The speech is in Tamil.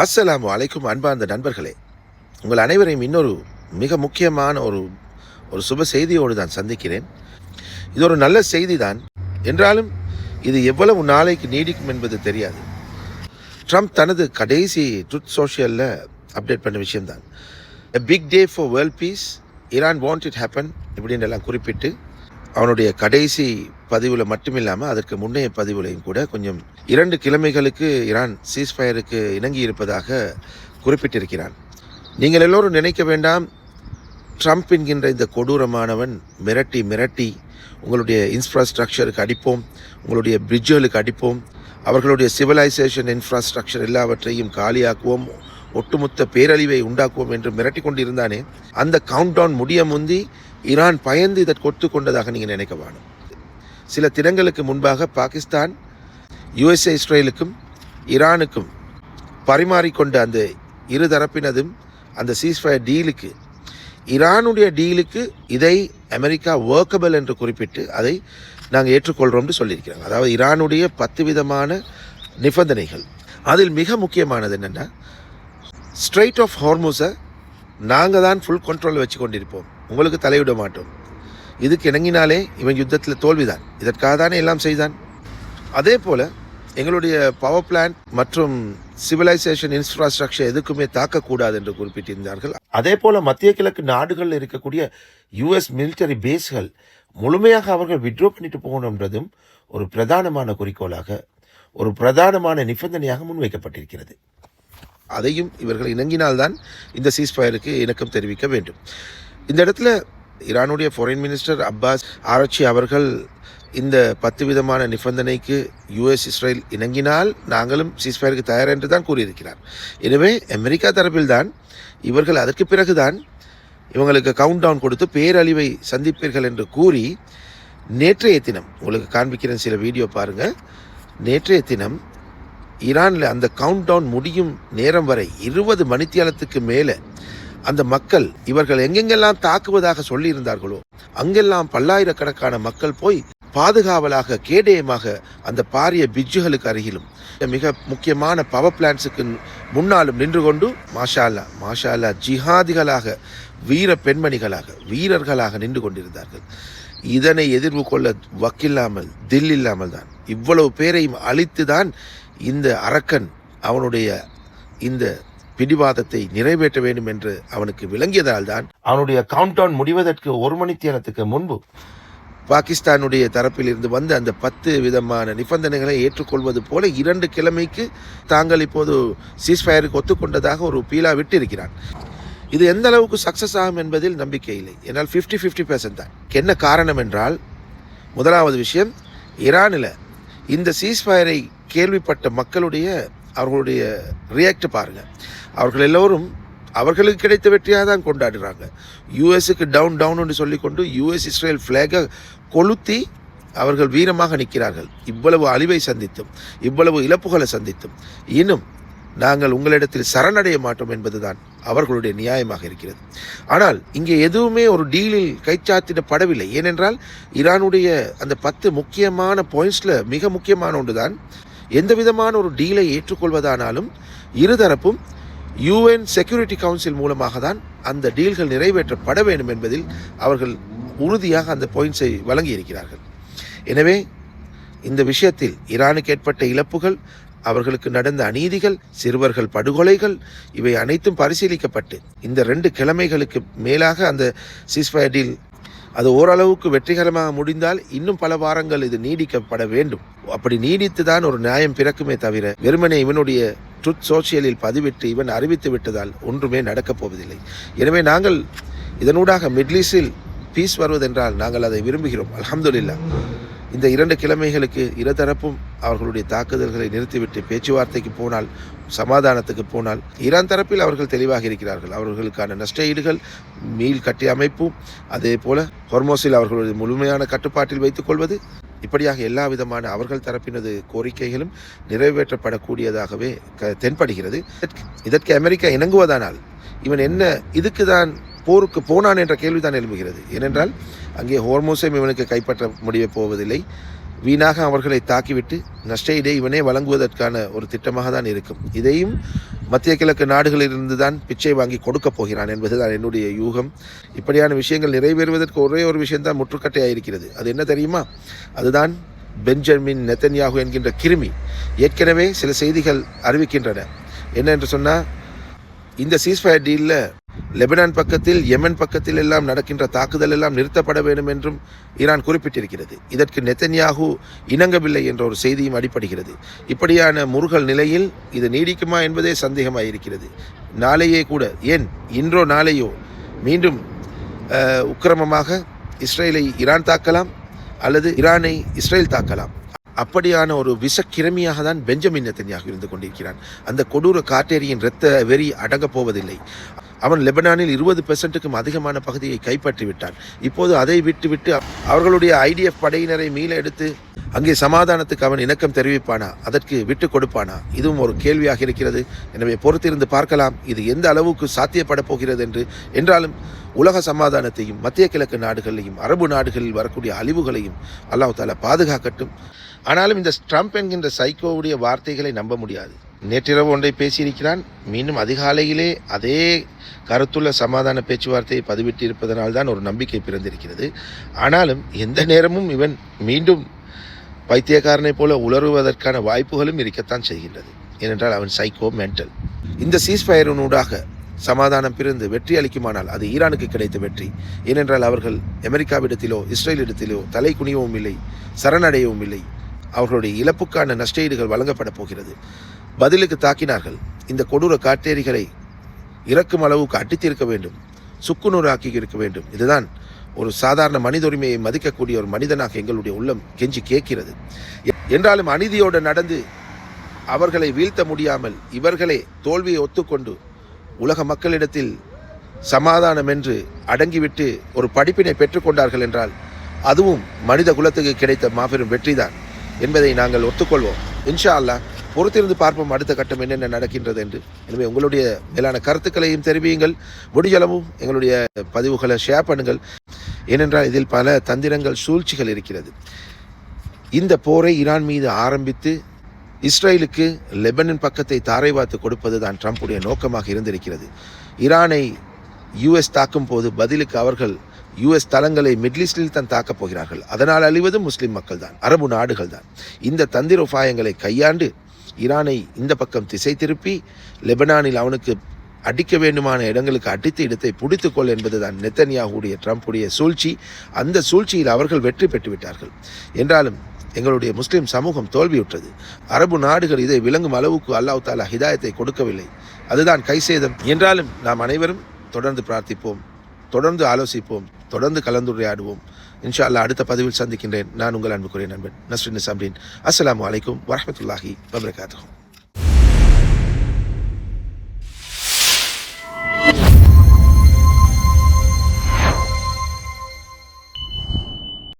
அஸ்ஸலாமு அலைக்கும் அன்பார்ந்த நண்பர்களே, உங்கள் அனைவரையும் இன்னொரு மிக முக்கியமான ஒரு சுப செய்தியோடு தான் சந்திக்கிறேன். இது ஒரு நல்ல செய்தி தான் என்றாலும் இது எவ்வளவு நாளைக்கு நீடிக்கும் என்பது தெரியாது. ட்ரம்ப் தனது கடைசி ட்ரூத் சோஷியலில் அப்டேட் பண்ண விஷயம்தான், a big day for world peace, Iran want it happen இப்படின்னு எல்லாம் குறிப்பிட்டு அவனுடைய கடைசி பதிவில் மட்டுமில்லாமல் அதற்கு முன்னைய பதிவுலையும் கூட கொஞ்சம் 2 கிழமைகளுக்கு ஈரான் சீஸ்ஃபயருக்கு இணங்கி இருப்பதாக குறிப்பிட்டிருக்கிறான். நீங்கள் எல்லோரும் நினைக்க வேண்டாம், ட்ரம்ப் என்கின்ற இந்த கொடூரமானவன் மிரட்டி உங்களுடைய இன்ஃப்ராஸ்ட்ரக்சருக்கு அடிப்போம், உங்களுடைய பிரிட்ஜுகளுக்கு அடிப்போம், அவர்களுடைய சிவிலைசேஷன் இன்ஃப்ராஸ்ட்ரக்சர் எல்லாவற்றையும் காலியாக்குவோம், ஒட்டுமொத்த பேரழிவை உண்டாக்குவோம் என்று மிரட்டி கொண்டிருந்தானே, அந்த கவுண்ட் டவுன் முடிய முந்தி ஈரான் பயந்து இதற்கு ஒத்துக்கொண்டதாக நீங்கள் நினைக்க வேணும். சில தினங்களுக்கு முன்பாக பாகிஸ்தான் USA இஸ்ரேலுக்கும் ஈரானுக்கும் பரிமாறிக்கொண்ட அந்த இரு தரப்பினதும் அந்த சீஸ்ஃபயர் டீலுக்கு, ஈரானுடைய டீலுக்கு இதை அமெரிக்கா ஒர்க்கபிள் என்று குறிப்பிட்டு அதை நாங்கள் ஏற்றுக்கொள்கிறோம்னு சொல்லியிருக்கிறாங்க. அதாவது ஈரானுடைய 10 விதமான நிபந்தனைகள். அதில் மிக முக்கியமானது என்னென்னா, ஸ்ட்ரெய்ட் ஆஃப் ஹார்முஸை நாங்கள் தான் ஃபுல் கண்ட்ரோலில் வச்சு கொண்டிருப்போம், உங்களுக்கு தலையிட மாட்டோம். இதுக்கு இணங்கினாலே இவன் யுத்தத்தில் தோல்விதான், இதற்காக தானே எல்லாம் செய்தான். அதே போல் எங்களுடைய பவர் பிளான்ட் மற்றும் சிவிலைசேஷன் இன்ஃப்ராஸ்ட்ரக்சர் எதுக்குமே தாக்கக்கூடாது என்று குறிப்பிட்டிருந்தார்கள். அதே போல் மத்திய கிழக்கு நாடுகளில் இருக்கக்கூடிய US மிலிட்டரி பேஸ்கள் முழுமையாக அவர்கள் விட்ரோ பண்ணிட்டு போகணுன்றதும் ஒரு பிரதானமான குறிக்கோளாக, ஒரு பிரதானமான நிபந்தனையாக முன்வைக்கப்பட்டிருக்கிறது. அதையும் இவர்கள் இணங்கினால்தான் இந்த சீஸ்ஃபயருக்கு இணக்கம் தெரிவிக்க வேண்டும். இந்த இடத்துல ஈரானுடைய ஃபாரின் மினிஸ்டர் அப்பாஸ் ஆரச்சி அவர்கள் இந்த 10 விதமான நிபந்தனைக்கு US இஸ்ரேல் இணங்கினால் நாங்களும் சீஸ்ஃபயருக்கு தயார் என்று தான் கூறியிருக்கிறார். எனவே அமெரிக்கா தரப்பில்தான் இவர்கள் அதற்கு பிறகுதான் இவங்களுக்கு கவுண்ட் டவுன் கொடுத்து பேரழிவை சந்திப்பீர்கள் என்று கூறி, நேற்றைய தினம் உங்களுக்கு காண்பிக்கிறேன், சில வீடியோ பாருங்கள். நேற்றைய தினம் ஈரானில் அந்த கவுண்ட் டவுன் முடியும் நேரம் வரை 20 மணித்தியாலத்துக்கு மேலே அந்த மக்கள் இவர்கள் எங்கெங்கெல்லாம் தாக்குவதாக சொல்லியிருந்தார்களோ அங்கெல்லாம் பல்லாயிரக்கணக்கான மக்கள் போய் பாதுகாவலாக கேடயமாக அந்த பாரிய பிட்ஜுகளுக்கு அருகிலும் மிக முக்கியமான பவர் பிளான்ட்ஸுக்கு முன்னாலும் நின்று கொண்டு மாஷா அல்லா ஜிஹாதிகளாக, வீர பெண்மணிகளாக, வீரர்களாக நின்று கொண்டிருந்தார்கள். இதனை எதிர்வு கொள்ள வக்கில்லாமல் தில் இல்லாமல் தான் இவ்வளவு பேரையும் அழித்து தான் இந்த அரக்கன் அவனுடைய இந்த பிடிவாதத்தை நிறைவேற்ற வேண்டும் என்று அவனுக்கு விளங்கியதால் தான் அவனுடைய கவுண்ட் டவுன் முடிவதற்கு 1 மணித்தியாலத்துக்கு முன்பு பாகிஸ்தானுடைய தரப்பில் இருந்து வந்த அந்த 10 விதமான நிபந்தனைகளை ஏற்றுக்கொள்வது போல 2 கிழமைக்கு தாங்கள் இப்போது சீஸ்ஃபயருக்கு ஒத்துக்கொண்டதாக ஒரு பீலா விட்டிருக்கிறான். இது எந்த அளவுக்கு சக்சஸ் ஆகும் என்பதில் நம்பிக்கை இல்லை. ஏன்னால் 50-50% தான். என்ன காரணம் என்றால், முதலாவது விஷயம், ஈரானில் இந்த சீஸ்ஃபயரை கேள்விப்பட்ட மக்களுடைய அவர்களுடைய ரியாக்ட் பாருங்கள். அவர்கள் எல்லோரும் அவர்களுக்கு கிடைத்த வெற்றியாக தான் கொண்டாடுறாங்க. USக்கு டவுன்னு சொல்லிக்கொண்டு US இஸ்ரேல் ஃப்ளாகை கொளுத்தி அவர்கள் வீரமாக நிற்கிறார்கள். இவ்வளவு அழிவை சந்தித்தும், இவ்வளவு இழப்புகளை சந்தித்தும் இன்னும் நாங்கள் உங்களிடத்தில் சரணடைய மாட்டோம் என்பதுதான் அவர்களுடைய நியாயமாக இருக்கிறது. ஆனால் இங்கே எதுவுமே ஒரு டீலில் கைச்சாத்திடப்படவில்லை. ஏனென்றால் ஈரானுடைய அந்த 10 முக்கியமான பாயிண்ட்ஸில் மிக முக்கியமான ஒன்று தான், எந்த விதமான ஒரு டீலை ஏற்றுக்கொள்வதானாலும் இருதரப்பும் UN செக்யூரிட்டி கவுன்சில் மூலமாக தான் அந்த டீல்கள் நிறைவேற்றப்பட வேண்டும் என்பதில் அவர்கள் உறுதியாக அந்த பாயிண்ட்ஸை வழங்கியிருக்கிறார்கள். எனவே இந்த விஷயத்தில் ஈரானுக்கு ஏற்பட்ட இழப்புகள், அவர்களுக்கு நடந்த அநீதிகள், சிறுவர்கள் படுகொலைகள், இவை அனைத்தும் பரிசீலிக்கப்பட்டு இந்த 2 கிழமைகளுக்கு மேலாக அந்த சீஸ்ஃபயர் டீல் அது ஓரளவுக்கு வெற்றிகரமாக முடிந்தால் இன்னும் பல வாரங்கள் இது நீடிக்கப்பட வேண்டும். அப்படி நீடித்து தான் ஒரு நியாயம் பிறக்குமே தவிர வெறுமனே இவனுடைய ட்ரூத் சோஷியலில் பதிவிட்டு இவன் அறிவித்து விட்டதால் ஒன்றுமே நடக்கப் போவதில்லை. எனவே நாங்கள் இதனூடாக மிட்லீஸ்டில் பீஸ் வருவதென்றால் நாங்கள் அதை விரும்புகிறோம். அல்ஹம்துலில்லாஹ். இந்த 2 கிழமைகளுக்கு இருதரப்பும் அவர்களுடைய தாக்குதல்களை நிறுத்திவிட்டு பேச்சுவார்த்தைக்கு போனால், சமாதானத்துக்கு போனால், ஈரான் தரப்பில் அவர்கள் தெளிவாக இருக்கிறார்கள். அவர்களுக்கான நஷ்ட ஈடுகள், மீள் கட்டி அமைப்பு, அதே போல ஹொர்மோஸில் அவர்களுடைய முழுமையான கட்டுப்பாட்டில் வைத்துக் கொள்வது, இப்படியாக எல்லா விதமான அவர்கள் தரப்பினது கோரிக்கைகளும் நிறைவேற்றப்படக்கூடியதாகவே தென்படுகிறது. இதற்கு அமெரிக்கா இணங்குவதானால் இவன் என்ன இதுக்கு தான் போருக்கு போனான் என்ற கேள்விதான் எழும்புகிறது. ஏனென்றால் அங்கே ஹோர்மோஸையும் இவனுக்கு கைப்பற்ற முடிய போவதில்லை. வீணாக அவர்களை தாக்கிவிட்டு நஷ்ட ஈடை இவனே வழங்குவதற்கான ஒரு திட்டமாக தான் இருக்கும். இதையும் மத்திய கிழக்கு நாடுகளிலிருந்து தான் பிச்சை வாங்கி கொடுக்கப் போகிறான் என்பதுதான் என்னுடைய யூகம். இப்படியான விஷயங்கள் நிறைவேறுவதற்கு ஒரே ஒரு விஷயம்தான் முற்றுக்கட்டையாக இருக்கிறது. அது என்ன தெரியுமா? அதுதான் பெஞ்சமின் நெத்தன்யாகு என்கின்ற கிருமி. ஏற்கனவே சில செய்திகள் அறிவிக்கின்றன. என்ன என்று சொன்னால், இந்த சீஸ்ஃபயர் டீலில் லெபனான் பக்கத்தில், யெமன் பக்கத்தில் எல்லாம் நடக்கின்ற தாக்குதல் எல்லாம் நிறுத்தப்பட வேண்டும் என்றும் ஈரான் குறிப்பிட்டிருக்கிறது. இதற்கு நெத்தன்யாகு இணங்கவில்லை என்ற ஒரு செய்தியும் அடிபடுகிறது. இப்படியான முருகல் நிலையில் இது நீடிக்குமா என்பதே சந்தேகமாக இருக்கிறது. நாளையே கூட, ஏன் இன்றோ நாளையோ மீண்டும் உக்கிரமமாக இஸ்ரேலை ஈரான் தாக்கலாம் அல்லது ஈரானை இஸ்ரேல் தாக்கலாம். அப்படியான ஒரு விஷக்கிரமியாக தான் பெஞ்சமின் நெத்தன்யாகு இருந்து கொண்டிருக்கிறான். அந்த கொடூர காட்டேரியின் இரத்த வெறி அடங்கப் போவதில்லை. அவன் லெபனானில் 20% அதிகமான பகுதியை கைப்பற்றி விட்டான். இப்போது அதை விட்டு அவர்களுடைய ஐடிஎஃப் படையினரை மீள எடுத்து அங்கே சமாதானத்துக்கு அவன் இணக்கம் தெரிவிப்பானா? அதற்கு விட்டு கொடுப்பானா? இதுவும் ஒரு கேள்வியாக இருக்கிறது. எனவே பொறுத்திருந்து பார்க்கலாம் இது எந்த அளவுக்கு சாத்தியப்பட போகிறது என்று. என்றாலும் உலக சமாதானத்தையும் மத்திய கிழக்கு நாடுகளையும் அரபு நாடுகளில் வரக்கூடிய அழிவுகளையும் அல்லாஹ் தஆலா பாதுகாக்கட்டும். ஆனாலும் இந்த ட்ரம்ப் என்கின்ற சைக்கோவுடைய வார்த்தைகளை நம்ப முடியாது. நேற்றிரவு ஒன்றை பேசியிருக்கிறான். மீண்டும் அதிகாலையிலே அதே கருத்துள்ள சமாதான பேச்சுவார்த்தையை பதிவிட்டு இருப்பதனால்தான் ஒரு நம்பிக்கை பிறந்திருக்கிறது. ஆனாலும் எந்த நேரமும் இவன் மீண்டும் பைத்தியக்காரனை போல உலருவதற்கான வாய்ப்புகளும் இருக்கத்தான் செய்கின்றது. ஏனென்றால் அவன் சைக்கோ மென்டல். இந்த சீஸ்ஃபயரினூடாக சமாதானம் பிறந்து வெற்றி அளிக்குமானால் அது ஈரானுக்கு கிடைத்த வெற்றி. ஏனென்றால் அவர்கள் அமெரிக்காவிடத்திலோ இஸ்ரேலிடத்திலோ தலை குனியவும் இல்லை, சரணடையவும் இல்லை. அவர்களுடைய இழப்புக்கான நஷ்டஈடுகள் வழங்கப்பட போகிறது. பதிலுக்கு தாக்கினார்கள். இந்த கொடூர காட்டேரிகளை இறக்கும் அளவுக்கு அடித்திருக்க வேண்டும், சுக்குநூறாக்கி இருக்க வேண்டும். இதுதான் ஒரு சாதாரண மனித உரிமையை மதிக்கக்கூடிய ஒரு மனிதனாக எங்களுடைய உள்ளம் கெஞ்சி கேட்கிறது. என்றாலும் அநீதியோடு நடந்து அவர்களை வீழ்த்த முடியாமல் இவர்களே தோல்வியை ஒத்துக்கொண்டு உலக மக்களிடத்தில் சமாதானம் என்று அடங்கிவிட்டு ஒரு படிப்பினை பெற்றுக்கொண்டார்கள் என்றால் அதுவும் மனித குலத்துக்கு கிடைத்த மாபெரும் வெற்றிதான் என்பதை நாங்கள் ஒத்துக்கொள்வோம். இன்ஷா அல்லாஹ் பொறுத்திருந்து பார்ப்போம் அடுத்த கட்டம் என்னென்ன நடக்கின்றது என்று. எனவே உங்களுடைய மேலான கருத்துக்களையும் தெரிவியுங்கள். முடிஞ்சளவும் எங்களுடைய பதிவுகளை ஷேர் பண்ணுங்கள். ஏனென்றால் இதில் பல தந்திரங்கள், சூழ்ச்சிகள் இருக்கிறது. இந்த போரை ஈரான் மீது ஆரம்பித்து இஸ்ரேலுக்கு லெபனான் பக்கத்தை தாரை வாத்து கொடுப்பது தான் ட்ரம்புடைய நோக்கமாக இருந்திருக்கிறது. ஈரானை யூஎஸ் தாக்கும் போது பதிலுக்கு அவர்கள் யூஎஸ் தளங்களை மிடில் ஈஸ்டில் தான் தாக்கப் போகிறார்கள். அதனால் அழிவதும் முஸ்லிம் மக்கள் தான், அரபு நாடுகள் தான். இந்த தந்திர உபாயங்களை கையாண்டு ஈரானை இந்த பக்கம் திசை திருப்பி லெபனானில் அவனுக்கு அடிக்க வேண்டுமான இடங்களுக்கு அடித்த இடத்தை பிடித்துக்கொள் என்பதுதான் நெத்தன்யாகுடைய ட்ரம்புடைய சூழ்ச்சி. அந்த சூழ்ச்சியில் அவர்கள் வெற்றி பெற்றுவிட்டார்கள். என்றாலும் எங்களுடைய முஸ்லிம் சமூகம் தோல்வியுற்றது. அரபு நாடுகள் இதை விளங்கும் அளவுக்கு அல்லாஹ் தஆலா ஹிதாயத்தை கொடுக்கவில்லை. அதுதான் கைசேதம். என்றாலும் நாம் அனைவரும் தொடர்ந்து பிரார்த்திப்போம், தொடர்ந்து ஆலோசிப்போம், தொடர்ந்து கலந்துரையாடுவோம். இன்ஷா அல்லாஹ் அடுத்த பதிவில் சந்திக்கின்றேன். நான் உங்கள் அன்புக்குரிய நண்பன் நஸ்ரின் நிசாம்தீன். அஸ்ஸலாமு அலைக்கும் வரஹ்மத்துல்லாஹி வபரகாத்துஹு.